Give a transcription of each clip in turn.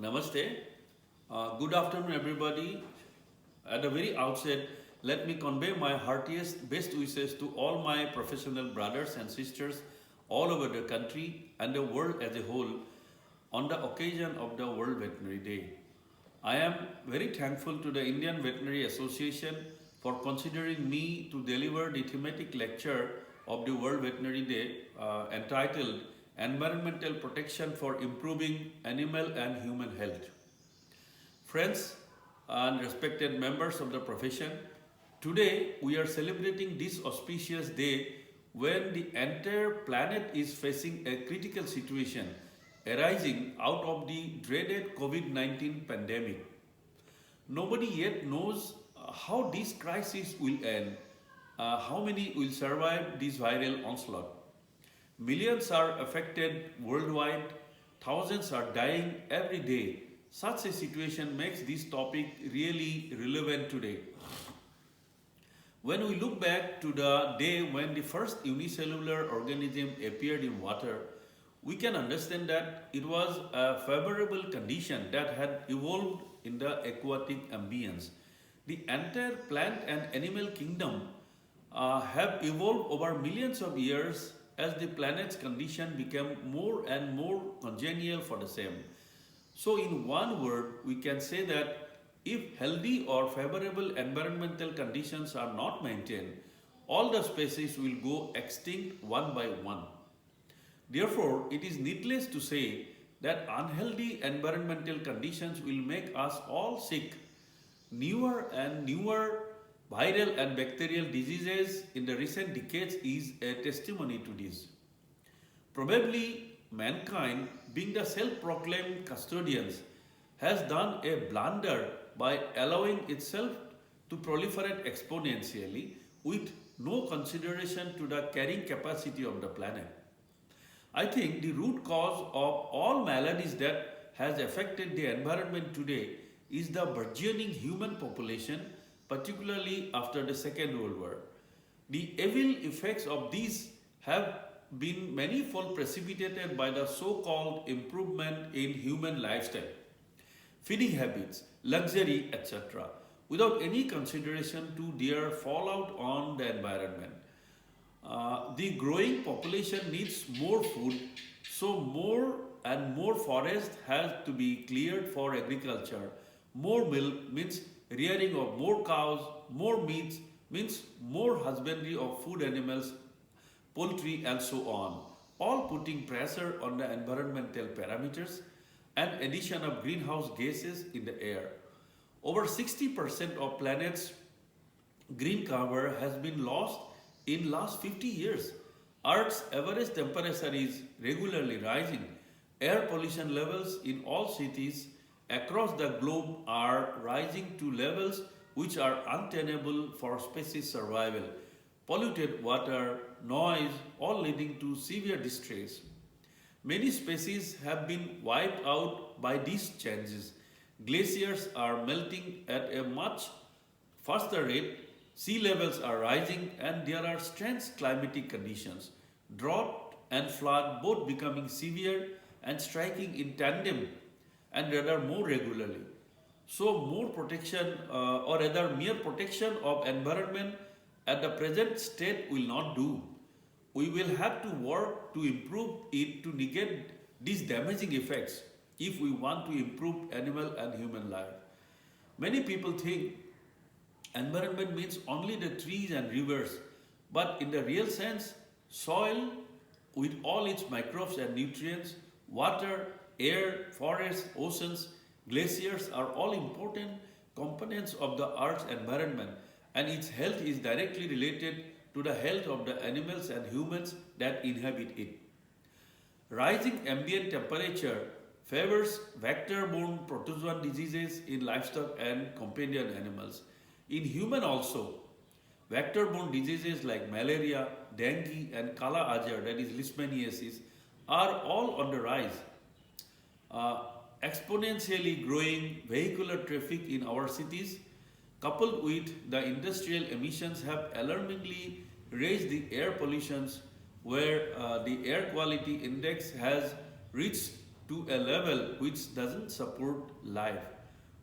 Namaste. Good afternoon, everybody. At the very outset, let me convey my heartiest best wishes to all my professional brothers and sisters all over the country and the world as a whole on the occasion of the World Veterinary Day. I am very thankful to the Indian Veterinary Association for considering me to deliver the thematic lecture of the World Veterinary Day entitled Environmental Protection for Improving Animal and Human Health. Friends and respected members of the profession, today we are celebrating this auspicious day when the entire planet is facing a critical situation arising out of the dreaded COVID 19 pandemic. Nobody yet knows how this crisis will end, how many will survive this viral onslaught. Millions are affected worldwide, thousands are dying every day. Such a situation makes this topic really relevant today. When we look back to the day when the first unicellular organism appeared in water, we can understand that it was a favorable condition that had evolved in the aquatic ambience. The entire plant and animal kingdom have evolved over millions of years as the planet's condition became more and more congenial for the same. So, in one word, we can say that if healthy or favorable environmental conditions are not maintained, all the species will go extinct one by one. Therefore, it is needless to say that unhealthy environmental conditions will make us all sick. Newer and newer viral and bacterial diseases in the recent decades is a testimony to this. Probably mankind, being the self proclaimed custodians, has done a blunder by allowing itself to proliferate exponentially with no consideration to the carrying capacity of the planet. I think the root cause of all maladies that has affected the environment today is the burgeoning human population, particularly after the Second World War. The evil effects of these have been manifold precipitated by the so-called improvement in human lifestyle, feeding habits, luxury, etc., without any consideration to their fallout on the environment. The growing population needs more food, so more and more forest has to be cleared for agriculture. More milk means rearing of more cows, more meat means more husbandry of food animals, poultry, and so on, all putting pressure on the environmental parameters and addition of greenhouse gases in the air. Over 60% of planet's green cover has been lost in last 50 years. Earth's average temperature is regularly rising. Air pollution levels in all cities across the globe are rising to levels which are untenable for species survival. Polluted water, noise, all leading to severe distress. Many species have been wiped out by these changes. Glaciers are melting at a much faster rate, sea levels are rising, and there are strange climatic conditions. Drought and flood both becoming severe and striking in tandem and rather more regularly. So, more protection or rather mere protection of environment at the present state will not do. We will have to work to improve it to negate these damaging effects if we want to improve animal and human life. Many people think environment means only the trees and rivers, but in the real sense, soil with all its microbes and nutrients, water, air, forests, oceans, glaciers are all important components of the Earth's environment, and its health is directly related to the health of the animals and humans that inhabit it. Rising ambient temperature favors vector-borne protozoan diseases in livestock and companion animals. In human also, vector-borne diseases like malaria, dengue, and Kala Ajar, that is leishmaniasis, are all on the rise. Uh, Exponentially growing vehicular traffic in our cities, coupled with the industrial emissions, have alarmingly raised the air pollutions where the air quality index has reached to a level which doesn't support life.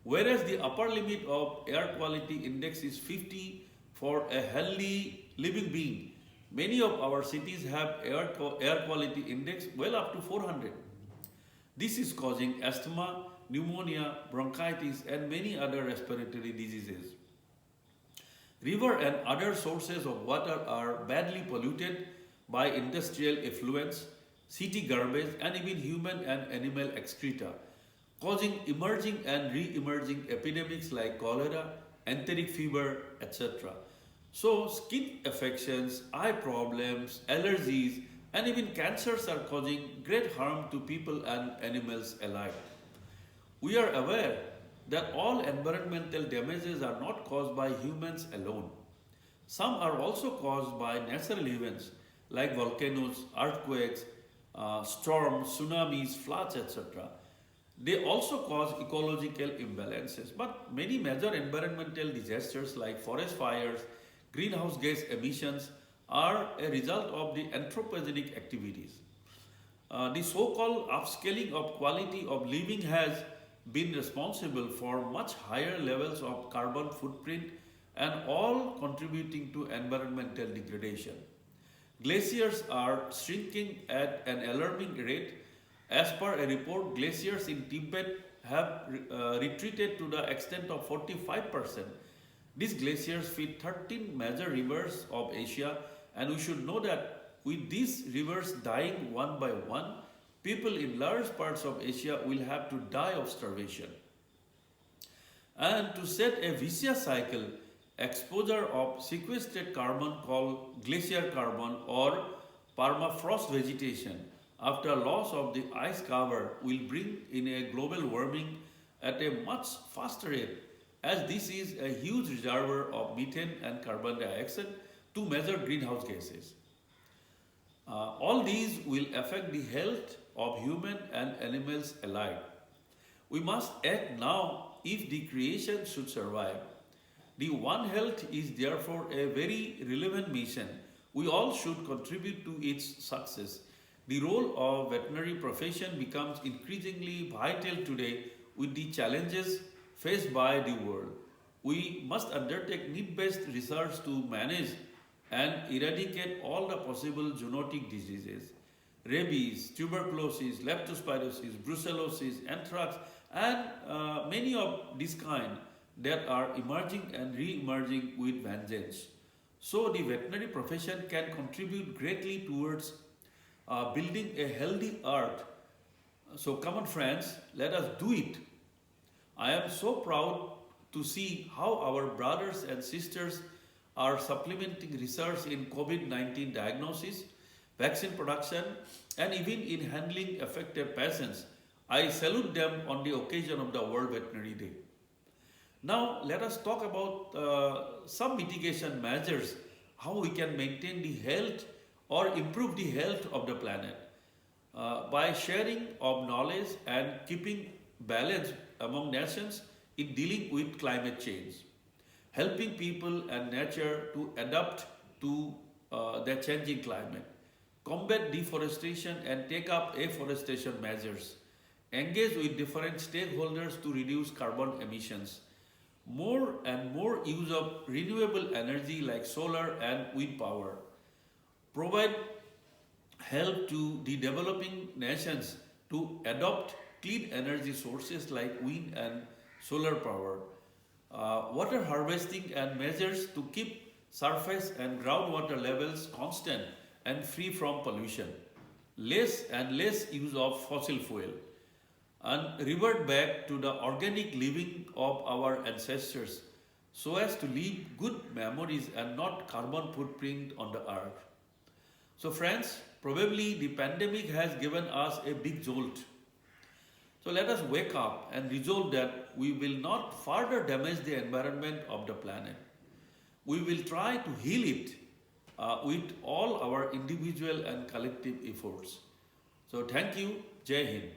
Whereas the upper limit of air quality index is 50 for a healthy living being, many of our cities have air quality index well up to 400. This is causing asthma, pneumonia, bronchitis, and many other respiratory diseases. River and other sources of water are badly polluted by industrial effluents, city garbage, and even human and animal excreta, causing emerging and re-emerging epidemics like cholera, enteric fever, etc. So, skin affections, eye problems, allergies, and even cancers are causing great harm to people and animals alike. We are aware that all environmental damages are not caused by humans alone. Some are also caused by natural events like volcanoes, earthquakes, storms, tsunamis, floods, etc. They also cause ecological imbalances. But many major environmental disasters like forest fires, greenhouse gas emissions are a result of the anthropogenic activities. The so-called upscaling of quality of living has been responsible for much higher levels of carbon footprint and all contributing to environmental degradation. Glaciers are shrinking at an alarming rate. As per a report, glaciers in Tibet have retreated to the extent of 45%. These glaciers feed 13 major rivers of Asia, and we should know that with these rivers dying one by one, people in large parts of Asia will have to die of starvation. And to set a vicious cycle, exposure of sequestered carbon called glacier carbon or permafrost vegetation after loss of the ice cover will bring in a global warming at a much faster rate, as this is a huge reservoir of methane and carbon dioxide, two major greenhouse gases. All these will affect the health of human and animals alike. We must act now if the creation should survive. The One Health is therefore a very relevant mission. We all should contribute to its success. The role of veterinary profession becomes increasingly vital today with the challenges faced by the world. We must undertake need-based research to manage and eradicate all the possible zoonotic diseases. Rabies, tuberculosis, leptospirosis, brucellosis, anthrax, and many of this kind that are emerging and re-emerging with vengeance. So the veterinary profession can contribute greatly towards building a healthy earth. So come on friends, let us do it. I am so proud to see how our brothers and sisters are supplementing research in COVID-19 diagnosis, vaccine production, and even in handling affected patients. I salute them on the occasion of the World Veterinary Day. Now let us talk about some mitigation measures, how we can maintain the health or improve the health of the planet by sharing of knowledge and keeping balance among nations in dealing with climate change, helping people and nature to adapt to the changing climate, combat deforestation and take up afforestation measures, engage with different stakeholders to reduce carbon emissions, more and more use of renewable energy like solar and wind power, provide help to the developing nations to adopt clean energy sources like wind and solar power, water harvesting and measures to keep surface and groundwater levels constant and free from pollution, less and less use of fossil fuel, and revert back to the organic living of our ancestors so as to leave good memories and not carbon footprint on the earth. So friends, probably the pandemic has given us a big jolt. So let us wake up and resolve that we will not further damage the environment of the planet. We will try to heal it with all our individual and collective efforts. So thank you. Jai Hind.